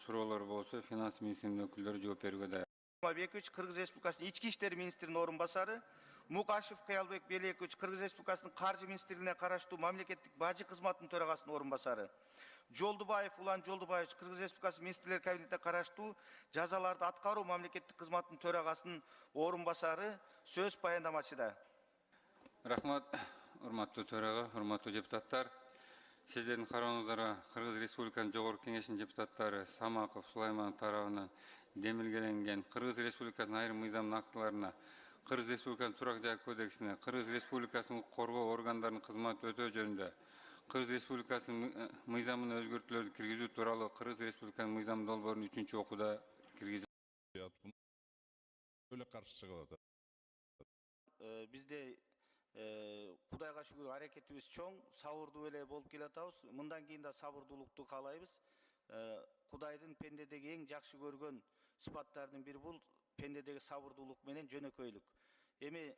суроолор болсо финанс министринин өкүлдөрү жооп берүүгө даяр. Бекович, Кыргыз Республикасынын ички иштер министринин орун басары, Мукашев Кыялбек Белекович, Кыргыз Республикасынын каржы министрлигине караштуу мамлекеттик бажы кызматынын төрагасынын орун басары. Жолдубаев Улан Жолдубаевич, Кыргыз Республикасы министрлер кабинетине караштуу жазаларды аткаруу мамлекеттик кызматынын төрагасынын орун басары сөз баяндамачыда. Рахмат, урматтуу төрага, урматтуу депутаттар. Сиздердин карооңуздарга Кыргыз Республикасынын Жогорку Кеңешинин депутаттары Самаков, Сулайманов тарабынан демилгеленген Кыргыз Республикасынын айрым мыйзам актыларына, Кыргыз Республикасынын Турак жай кодексине, Кыргыз Республикасынын коргоо органдарынын кызмат өтөө жөнүндө, Кыргыз Республикасынын мыйзамына өзгөртүүлөрдү киргизүү тууралуу Кыргыз Республикасынын мыйзам долбоорун 3-чү окууда киргизүү. Öyle karşı çıkıyor. Bizde Kudayga şükür hareketimiz çoğun, sabırlı ele bolup kelatabız. Mından keyin de sabırlılıkты kaalayбыз. Kudayдын pendedegi эң жакшы көргөн sıfatlarının biri bul, pendedegi sabırlılık menen jönөкөйлүк. Эми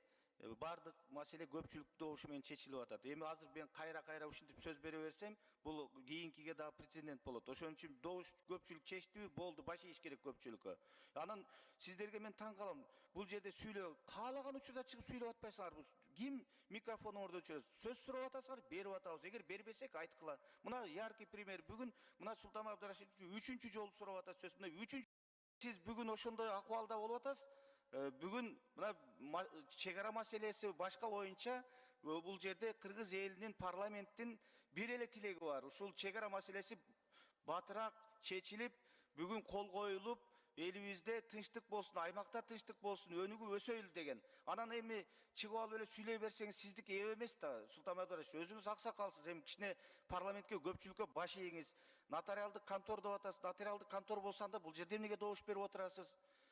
бардык маселе көпчүлүк добушу менен чечилип атат. Эми азыр мен кайра ушинтип сөз бере берсем, бул кийинкиге да прецедент болот. Ошон үчүн добуш көпчүлүк чечтүү болду, баш ийиш керек көпчүлүккө. Анан сиздерге мен таң калам. Бул жерде сүйлөө, каалаган учурда чыгып сүйлөп атпайсыңар. Ким микрофонуңарды өчүрөт? Сөз сурап атасыңар, берип атабыз. Эгер бербесек айткыла. Мына яркий пример. Бүгүн мына Султан Абдрашидович 3-чү жолу сурап атат сөз. Мына 3-чү сиз бүгүн ошондой акыбалда болуп атасыз. Бүгүн мына чегара маселеси башка боюнча бул жерде Кыргыз элинин парламенттин бир эле тилеги бар. Ушул чегара маселеси батыраак чечилип, бүгүн кол коюлуп, элибизде тынчтык болсун, аймакта тынчтык болсун, өнүгүп өсөйлү деген. Анан эми чыгып алып эле сүйлөй берсеңиз сиздики эп эмес да, Султан Абдрашидович, өзүңүз аксакалсыз, эми кичине парламентке көпчүлүккө баш ийиңиз. Нотариалдык контор деп атасыз. Нотариалдык контор болсо анда бул жерде эмнеге добуш берип отурасыз?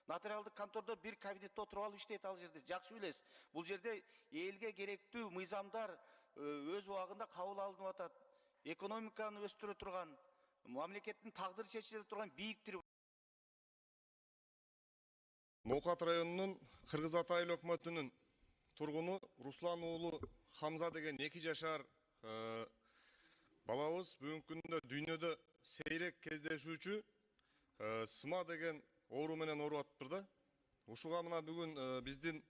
Нотариалдык контордо бир кабинетте отуруп алып иштейт ал жерде. Жакшы билесиз. Бул жерде элге керектүү мыйзамдар өз убагында кабыл алынып атат. Экономиканы өстүрө турган, мамлекеттин тагдыры чечиле турган бийиктир. Ноокат районунун Кыргыз Ата айыл өкмөтүнүн тургуну Руслан уулу Хамза деген 2 жашар балабыз бүгүнкү күндө дүйнөдө сейрек кездешүүчү сыма деген оору менен ооруп атыптыр да. Ушуга мына бүгүн биздин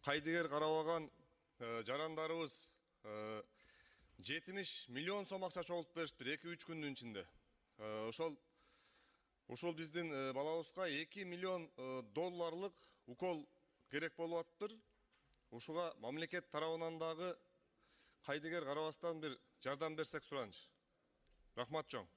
кайдыгер карабаган жарандарыбыз 70 миллион сом акча чогултуп бериптир 2-3 күндүн ичинде. Ошол биздин балабызга 2 миллион долларлык укол керек болуп атыптыр. Ушуга мамлекет тарабынан дагы кайдыгер карабастан бир жардам берсек суранчы. Рахмат чоң.